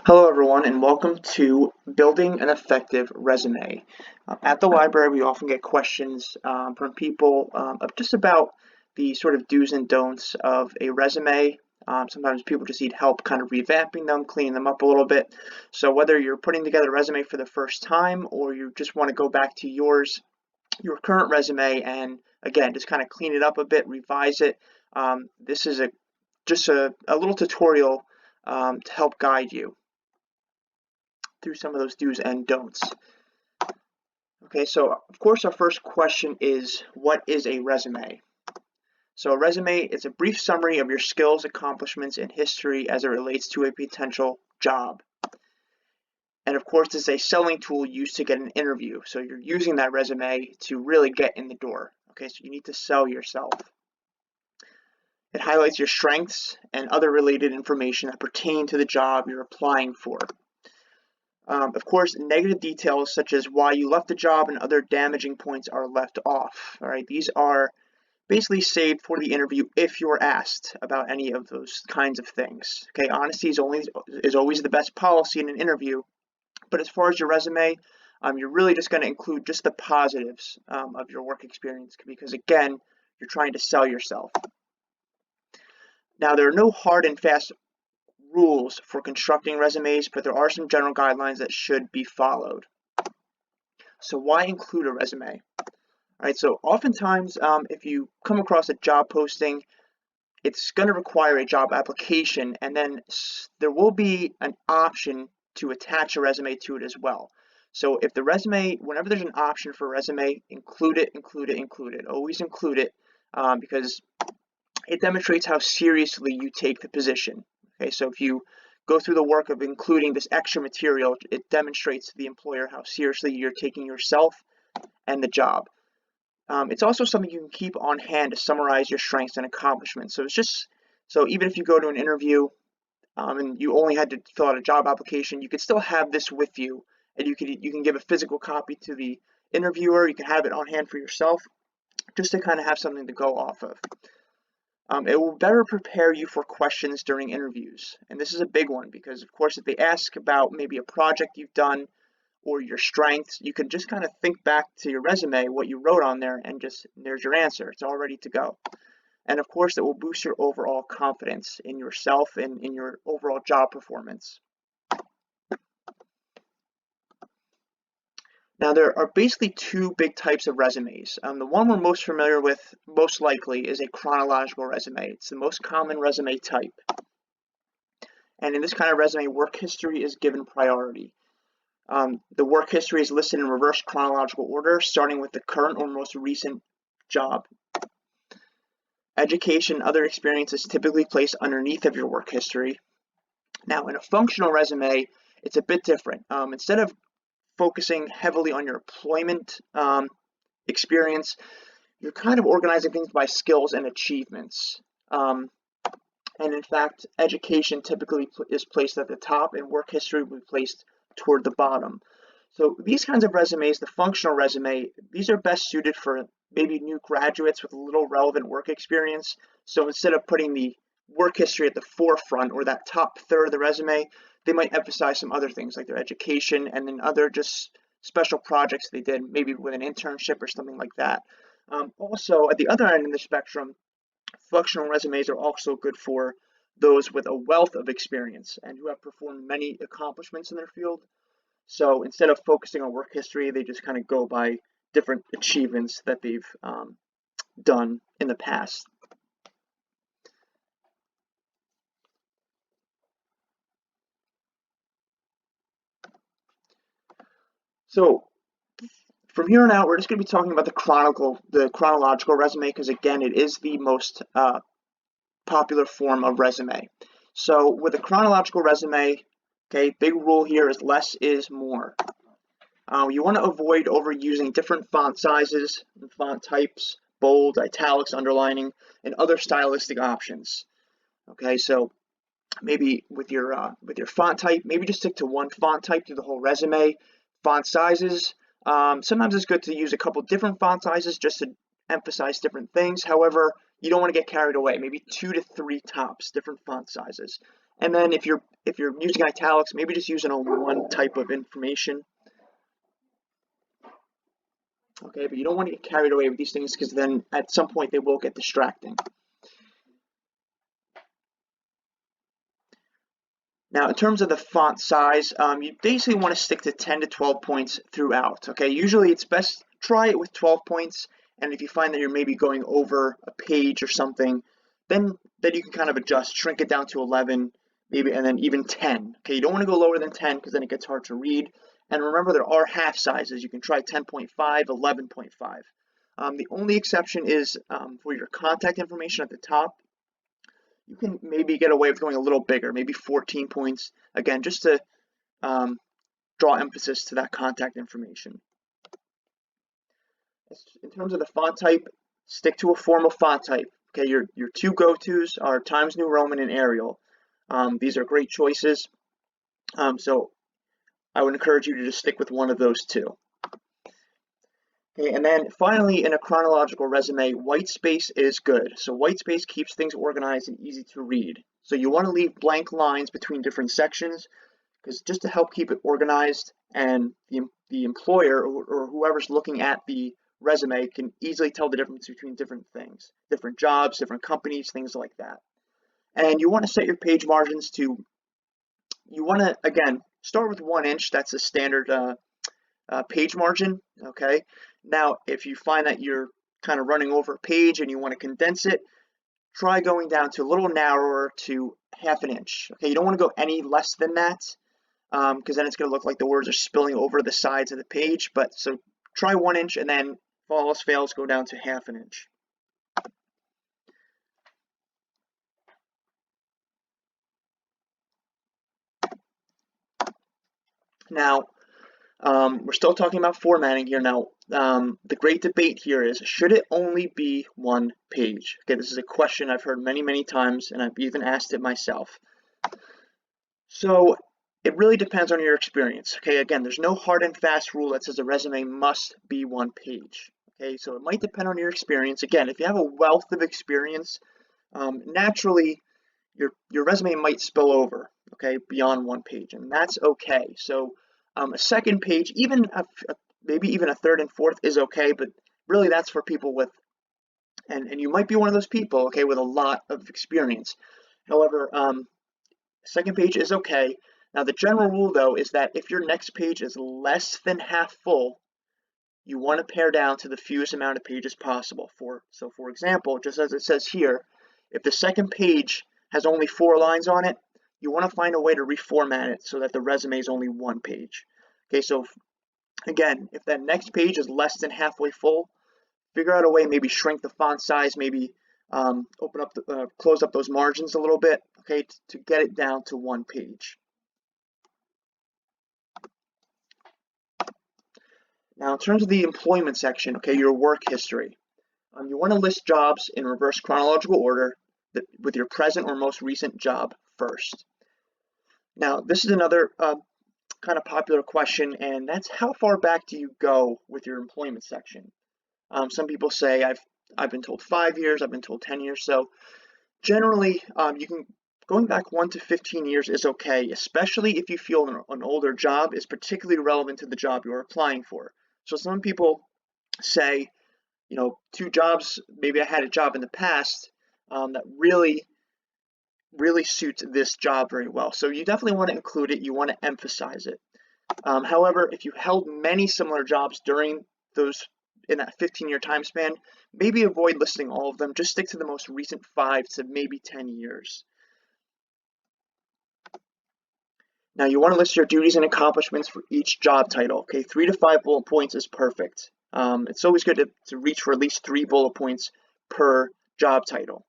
Hello everyone and welcome to Building an Effective Resume. At the library we often get questions from people of just about the sort of do's and don'ts of a resume. Sometimes people just need help kind of revamping them, cleaning them up a little bit. So whether you're putting together a resume for the first time or you just want to go back to your current resume and again just kind of clean it up a bit, revise it, this is just a little tutorial to help guide you through some of those do's and don'ts. Okay, so of course our first question is, what is a resume? So a resume is a brief summary of your skills, accomplishments, and history as it relates to a potential job. And of course, it's a selling tool used to get an interview. So you're using that resume to really get in the door. Okay, so you need to sell yourself. It highlights your strengths and other related information that pertain to the job you're applying for. Of course, negative details such as why you left the job and other damaging points are left off. All right, these are basically saved for the interview if you're asked about any of those kinds of things. Okay, honesty is always the best policy in an interview, but as far as your resume, you're really just going to include just the positives of your work experience because again, you're trying to sell yourself. Now, there are no hard and fast rules for constructing resumes, but there are some general guidelines that should be followed. So why include a resume? All right, so oftentimes if you come across a job posting, it's going to require a job application, and then there will be an option to attach a resume to it as well. So if the resume, whenever there's an option for a resume, include it, include it, include it. Always include it because it demonstrates how seriously you take the position. Okay, so if you go through the work of including this extra material, it demonstrates to the employer how seriously you're taking yourself and the job. It's also something you can keep on hand to summarize your strengths and accomplishments. So even if you go to an interview and you only had to fill out a job application, you could still have this with you, and you can give a physical copy to the interviewer. You can have it on hand for yourself, just to kind of have something to go off of. It will better prepare you for questions during interviews. And this is a big one because, of course, if they ask about maybe a project you've done or your strengths, you can just kind of think back to your resume, what you wrote on there, and just there's your answer. It's all ready to go. And, of course, it will boost your overall confidence in yourself and in your overall job performance. Now, there are basically two big types of resumes. The one we're most familiar with, most likely, is a chronological resume. It's the most common resume type. And in this kind of resume, work history is given priority. The work history is listed in reverse chronological order, starting with the current or most recent job. Education and other experience is typically placed underneath of your work history. Now, in a functional resume, it's a bit different. Instead of focusing heavily on your employment experience, you're kind of organizing things by skills and achievements. And in fact, education typically is placed at the top and work history will be placed toward the bottom. So these kinds of resumes, the functional resume, these are best suited for maybe new graduates with little relevant work experience. So instead of putting the work history at the forefront or that top third of the resume, they might emphasize some other things like their education and then other just special projects they did, maybe with an internship or something like that. Also, at the other end of the spectrum, functional resumes are also good for those with a wealth of experience and who have performed many accomplishments in their field. So instead of focusing on work history, they just kind of go by different achievements that they've done in the past. So from here on out, we're just going to be talking about the chronological resume because again, it is the most popular form of resume. So with a chronological resume, okay, big rule here is less is more. You want to avoid overusing different font sizes and font types, bold, italics, underlining, and other stylistic options. Okay, so maybe with your font type, maybe just stick to one font type through the whole resume. Font sizes, sometimes it's good to use a couple different font sizes just to emphasize different things. However, you don't want to get carried away. Maybe 2 to 3 tops, different font sizes. And then if you're using italics, maybe just using only one type of information. Okay, but you don't want to get carried away with these things because then at some point they will get distracting. Now, in terms of the font size, you basically want to stick to 10 to 12 points throughout. Okay, usually it's best try it with 12 points, and if you find that you're maybe going over a page or something, then you can kind of adjust, shrink it down to 11, maybe, and then even 10. Okay, you don't want to go lower than 10 because then it gets hard to read. And remember, there are half sizes. You can try 10.5, 11.5. The only exception is for your contact information at the top. You can maybe get away with going a little bigger, maybe 14 points, again, just to draw emphasis to that contact information. In terms of the font type, stick to a formal font type. Okay, your two go-tos are Times New Roman and Arial. These are great choices, so I would encourage you to just stick with one of those two. Okay, and then finally, in a chronological resume, white space is good. So white space keeps things organized and easy to read. So you want to leave blank lines between different sections, because just to help keep it organized, and the employer or whoever's looking at the resume can easily tell the difference between different things, different jobs, different companies, things like that. And you want to set your page margins to, you want to, again, start with 1 inch. That's a standard page margin. Okay, now if you find that you're kind of running over a page and you want to condense it, try going down to a little narrower to 1/2 inch. Okay, you don't want to go any less than that, because then it's going to look like the words are spilling over the sides of the page. But so try 1 inch, and then if all else fails, go down to 1/2 inch. Now, we're still talking about formatting here. Now, the great debate here is, should it only be 1 page? Okay, this is a question I've heard many, many times, and I've even asked it myself. So it really depends on your experience. Okay, again, there's no hard and fast rule that says a resume must be 1 page. Okay, so it might depend on your experience. Again, if you have a wealth of experience, naturally your resume might spill over, okay, beyond 1 page, and that's okay. So a second page, even maybe even a third and fourth is okay, but really that's for people with, and you might be one of those people, okay, with a lot of experience. However, second page is okay. Now the general rule though is that if your next page is less than half full, you want to pare down to the fewest amount of pages possible. So for example, just as it says here, if the second page has only 4 lines on it, you want to find a way to reformat it so that the resume is only 1 page. Okay, so again, if that next page is less than halfway full, figure out a way, maybe shrink the font size, maybe open up, close up those margins a little bit, okay, to get it down to 1 page. Now, in terms of the employment section, okay, your work history, you want to list jobs in reverse chronological order with your present or most recent job first. Now, this is another kind of popular question, and that's how far back do you go with your employment section? Some people say I've been told 5 years, I've been told 10 years. So generally, going back 1 to 15 years is okay, especially if you feel an older job is particularly relevant to the job you're applying for. So some people say, 2 jobs, maybe I had a job in the past that really suits this job very well. So you definitely want to include it. You want to emphasize it. However, if you held many similar jobs during in that 15-year time span, maybe avoid listing all of them. Just stick to the most recent 5 to maybe 10 years. Now you want to list your duties and accomplishments for each job title. Okay, 3 to 5 bullet points is perfect. It's always good to reach for at least 3 bullet points per job title.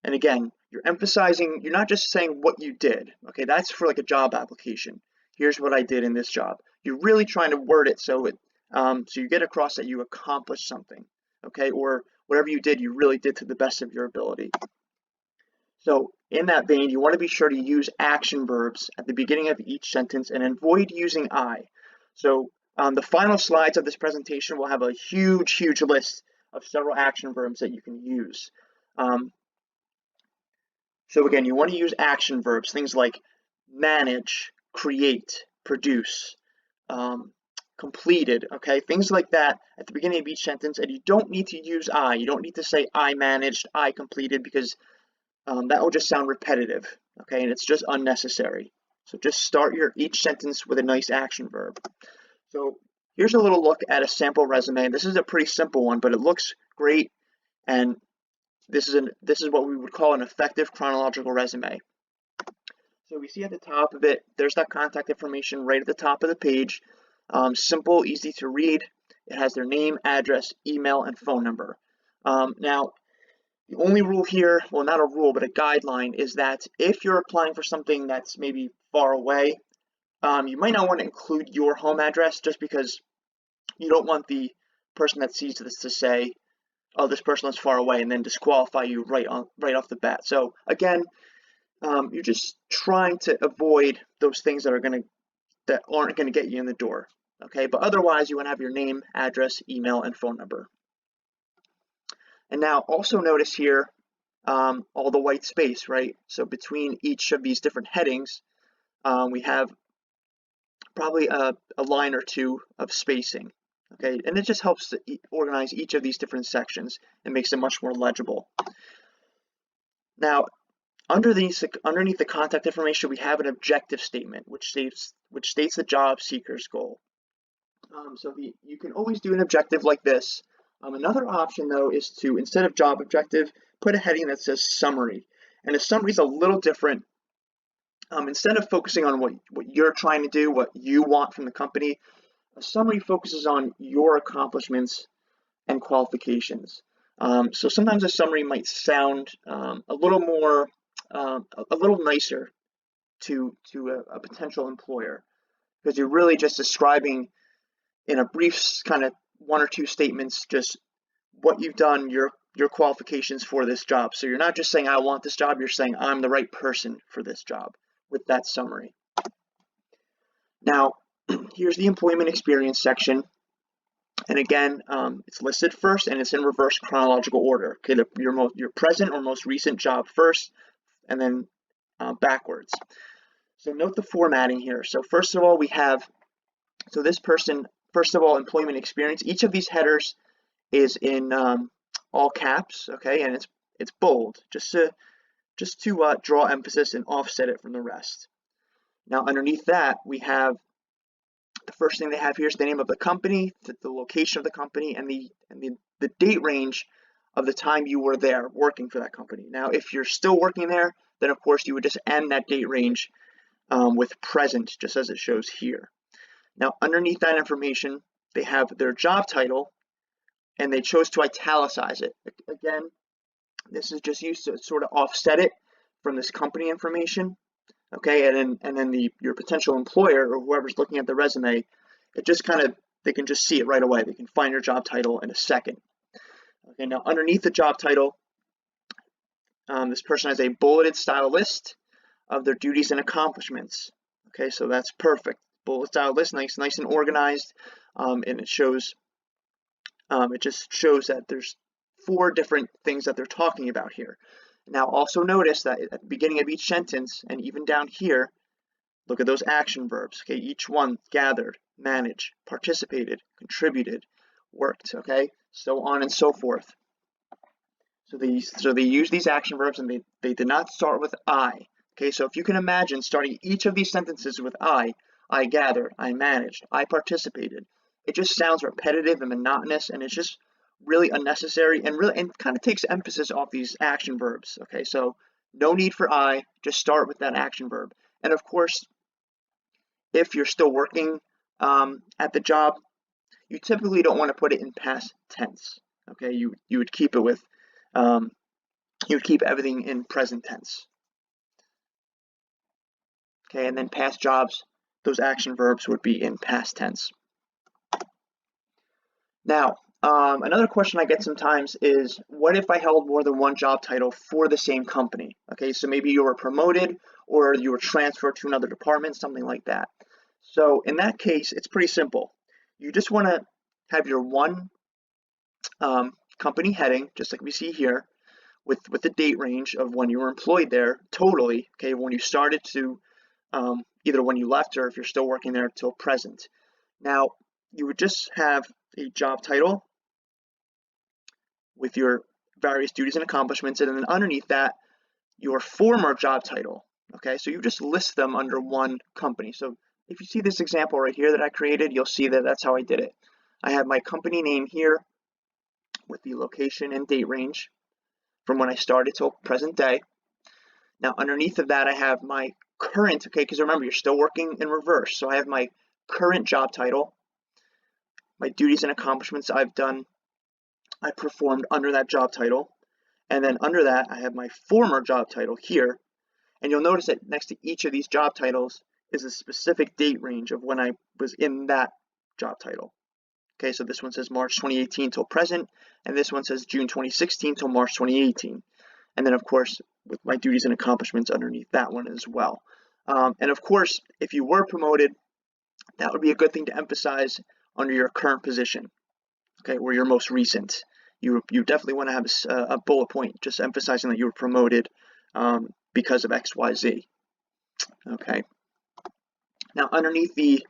And again, you're emphasizing, you're not just saying what you did. Okay, that's for like a job application. Here's what I did in this job. You're really trying to word it so you get across that you accomplished something. Okay, or whatever you did, you really did to the best of your ability. So in that vein, you want to be sure to use action verbs at the beginning of each sentence and avoid using I. So the final slides of this presentation will have a huge list of several action verbs that you can use. So again, you want to use action verbs, things like manage, create, produce, um, completed, okay? Things like that at the beginning of each sentence, and you don't need to use I. You don't need to say I managed, I completed, because that will just sound repetitive, okay? And it's just unnecessary. So just start your each sentence with a nice action verb. So here's a little look at a sample resume. This is a pretty simple one, but it looks great, and this is what we would call an effective chronological resume. So we see at the top of it, there's that contact information right at the top of the page. Simple, easy to read. It has their name, address, email, and phone number. Now, the only rule here, well, not a rule, but a guideline, is that if you're applying for something that's maybe far away, you might not want to include your home address, just because you don't want the person that sees this to say, oh, this person is far away, and then disqualify you right off the bat. So again, you're just trying to avoid those things that aren't gonna get you in the door. Okay, but otherwise you want to have your name, address, email, and phone number. And now also notice here all the white space, right? So between each of these different headings, we have probably a line or two of spacing. Okay, and it just helps to organize each of these different sections and makes it much more legible. Now, underneath the contact information, we have an objective statement, which states the job seeker's goal. You can always do an objective like this. Another option, though, is to, instead of job objective, put a heading that says summary. And a summary is a little different. Instead of focusing on what you're trying to do, what you want from the company, a summary focuses on your accomplishments and qualifications. So sometimes a summary might sound a little more, a little nicer to a potential employer, because you're really just describing in a brief kind of one or two statements just what you've done, your qualifications for this job. So you're not just saying I want this job, you're saying I'm the right person for this job with that summary. Now, here's the employment experience section. And again, it's listed first and it's in reverse chronological order. Okay, your present or most recent job first, and then backwards. So note the formatting here. So first of all, we have, so this person, first of all, employment experience. Each of these headers is in all caps, okay, and it's bold, just to draw emphasis and offset it from the rest. Now underneath that, we have the first thing they have here is the name of the company, the location of the company, and the date range of the time you were there working for that company. Now, if you're still working there, then of course you would just end that date range with present, just as it shows here. Now, underneath that information, they have their job title, and they chose to italicize it. Again, this is just used to sort of offset it from this company information. Okay, and then your potential employer or whoever's looking at the resume, they can just see it right away. They can find your job title in a second. Okay, now underneath the job title, this person has a bulleted style list of their duties and accomplishments. Okay, so that's perfect. Bullet style list, nice and organized, and it just shows that there's 4 different things that they're talking about here. Now also notice that at the beginning of each sentence, and even down here, look at those action verbs. Okay, each one: gathered, managed, participated, contributed, worked. Okay, so on and so forth. So they use these action verbs, and they did not start with I. Okay, so if you can imagine starting each of these sentences with I gathered, I managed, I participated, it just sounds repetitive and monotonous, and it's just really unnecessary and kind of takes emphasis off these action verbs. Okay, so no need for I, just start with that action verb. And of course, if you're still working at the job, you typically don't want to put it in past tense. Okay, you would keep it with you would keep everything in present tense. Okay, and then past jobs, those action verbs would be in past tense. Now, another question I get sometimes is, what if I held more than one job title for the same company? Okay, so maybe you were promoted or you were transferred to another department, something like that. So in that case, it's pretty simple. You just want to have your one company heading, just like we see here, with the date range of when you were employed there totally, okay, when you started to either when you left or if you're still working there till present. Now, you would just have a job title with your various duties and accomplishments, and then underneath that, your former job title. Okay, so you just list them under one company. So if you see this example right here that I created, you'll see that that's how I did it. I have my company name here with the location and date range from when I started till present day. Now underneath of that, I have my current, okay, because remember, you're still working in reverse. So I have my current job title, my duties and accomplishments I performed under that job title. And then under that, I have my former job title here. And you'll notice that next to each of these job titles is a specific date range of when I was in that job title. Okay, so this one says March 2018 till present, and this one says June 2016 till March 2018. And then, of course, with my duties and accomplishments underneath that one as well. And of course, if you were promoted, that would be a good thing to emphasize under your current position, okay, or your most recent. You definitely want to have a bullet point just emphasizing that you were promoted because of XYZ. Okay. Now, underneath the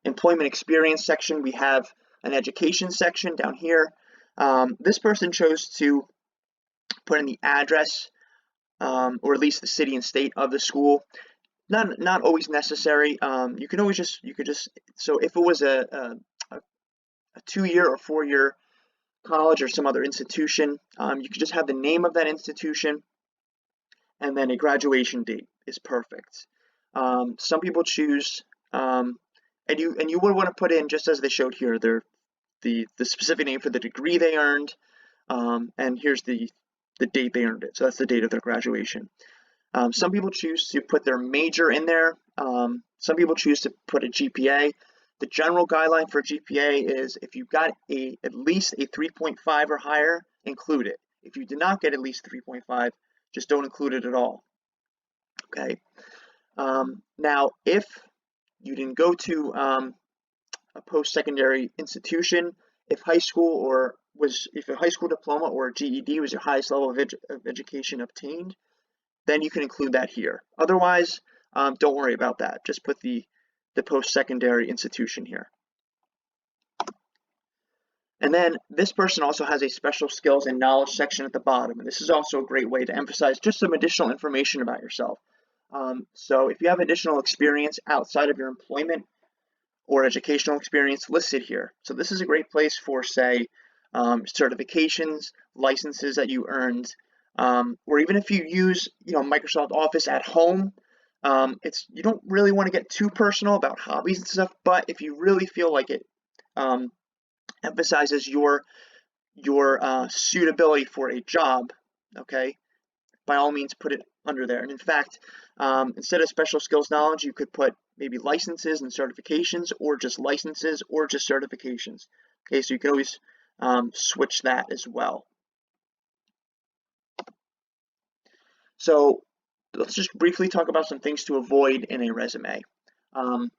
employment experience section, we have an education section down here. This person chose to put in the address or at least the city and state of the school. Not always necessary. You could just so if it was a 2-year or 4-year college or some other institution, you could just have the name of that institution and then a graduation date is perfect. Some people choose, and you would want to put in, just as they showed here, the specific name for the degree they earned, and here's the date they earned it. So that's the date of their graduation. Some people choose to put their major in there. Some people choose to put a GPA. The general guideline for GPA is if you've got at least a 3.5 or higher, include it. If you did not get at least 3.5, just don't include it at all. Okay. Now, if you didn't go to a post-secondary institution, if a high school diploma or a GED was your highest level of education obtained, then you can include that here. Otherwise, don't worry about that. Just put the post-secondary institution here. And then this person also has a special skills and knowledge section at the bottom. And this is also a great way to emphasize just some additional information about yourself. So if you have additional experience outside of your employment or educational experience, listed here. So this is a great place for, say, certifications, licenses that you earned, or even if you use Microsoft Office at home. You don't really want to get too personal about hobbies and stuff, but if you really feel like it emphasizes your suitability for a job, okay, by all means put it under there. And in fact, instead of special skills knowledge, you could put maybe licenses and certifications, or just licenses, or just certifications. Okay, so you can always switch that as well. So let's just briefly talk about some things to avoid in a resume. Of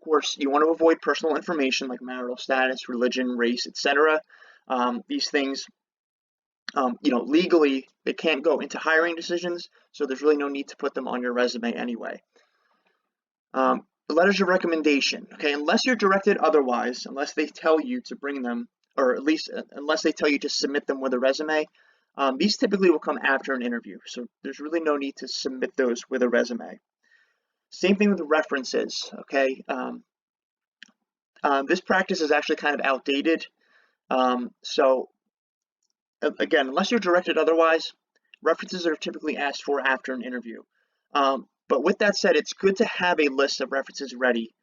course, you want to avoid personal information like marital status, religion, race, etc. These things, legally, they can't go into hiring decisions, so there's really no need to put them on your resume anyway. Letters of recommendation, okay, unless you're directed otherwise, unless they tell you to bring them, or at least unless they tell you to submit them with a resume, these typically will come after an interview, so there's really no need to submit those with a resume. Same thing with references, okay? This practice is actually kind of outdated. So again, unless you're directed otherwise, references are typically asked for after an interview. But with that said, it's good to have a list of references ready,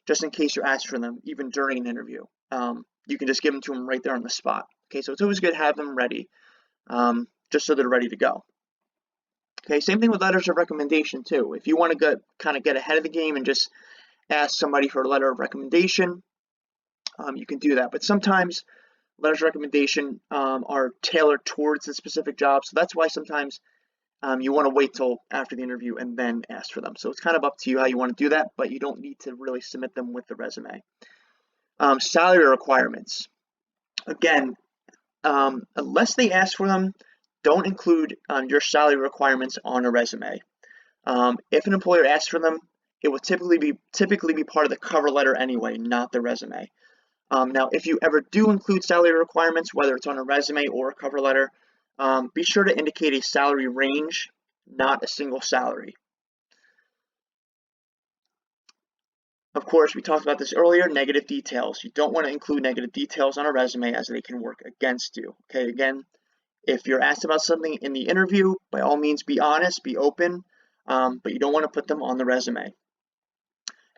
just in case you're asked for them, even during an interview. You can just give them to them right there on the spot. Okay, so it's always good to have them ready, just so they're ready to go. Okay, same thing with letters of recommendation too. If you want to kind of get ahead of the game and just ask somebody for a letter of recommendation, you can do that. But sometimes letters of recommendation are tailored towards a specific job, so that's why sometimes you want to wait till after the interview and then ask for them. So it's kind of up to you how you want to do that, but you don't need to really submit them with the resume. Salary requirements. Again, unless they ask for them, don't include your salary requirements on a resume. If an employer asks for them, it will typically be part of the cover letter anyway, not the resume. Now, if you ever do include salary requirements, whether it's on a resume or a cover letter, be sure to indicate a salary range, not a single salary. Of course, we talked about this earlier, negative details. You don't want to include negative details on a resume as they can work against you. Okay, again, if you're asked about something in the interview, by all means be honest, be open, but you don't want to put them on the resume.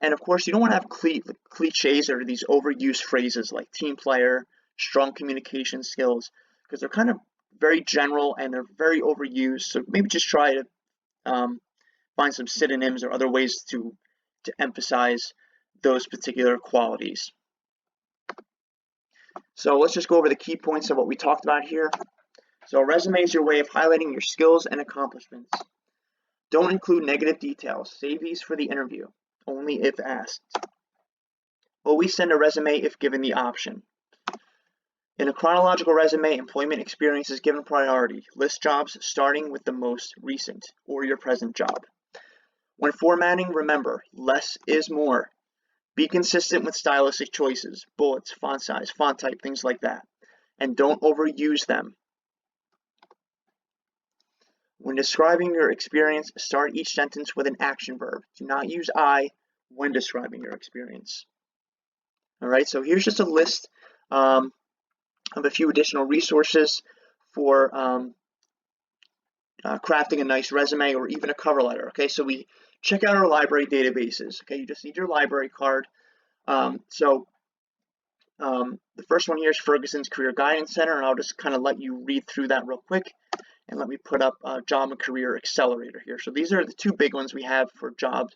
And of course, you don't want to have cliches or these overused phrases like team player, strong communication skills, because they're kind of very general and they're very overused. So maybe just try to find some synonyms or other ways to emphasize those particular qualities. So let's just go over the key points of what we talked about here. So a resume is your way of highlighting your skills and accomplishments. Don't include negative details. Save these for the interview, only if asked. Always send a resume if given the option. In a chronological resume, employment experience is given priority. List jobs starting with the most recent or your present job. When formatting, remember, less is more. Be consistent with stylistic choices, bullets, font size, font type, things like that. And don't overuse them. When describing your experience, start each sentence with an action verb. Do not use I when describing your experience. All right, so here's just a list of a few additional resources for crafting a nice resume or even a cover letter. Okay, so we check out our library databases. Okay, you just need your library card. The first one here is Ferguson's Career Guidance Center, and I'll just kind of let you read through that real quick. And let me put up Job and Career Accelerator here. So these are the two big ones we have for jobs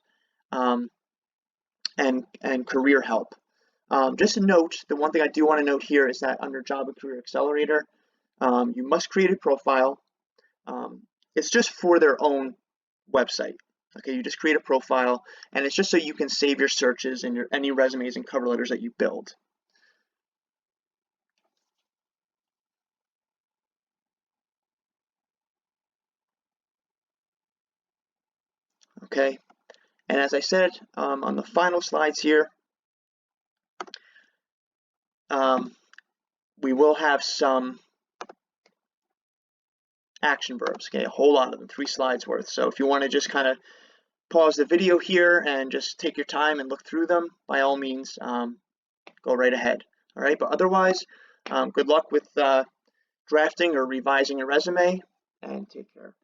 and career help. Just a note, the one thing I do want to note here is that under Job and Career Accelerator, you must create a profile. It's just for their own website. Okay, you just create a profile, and it's just so you can save your searches and any resumes and cover letters that you build. Okay, and as I said on the final slides here, we will have some action verbs, okay, a whole lot of them, 3 slides worth. So if you want to just kind of pause the video here and just take your time and look through them, by all means, go right ahead. All right, but otherwise, good luck with drafting or revising your resume, and take care.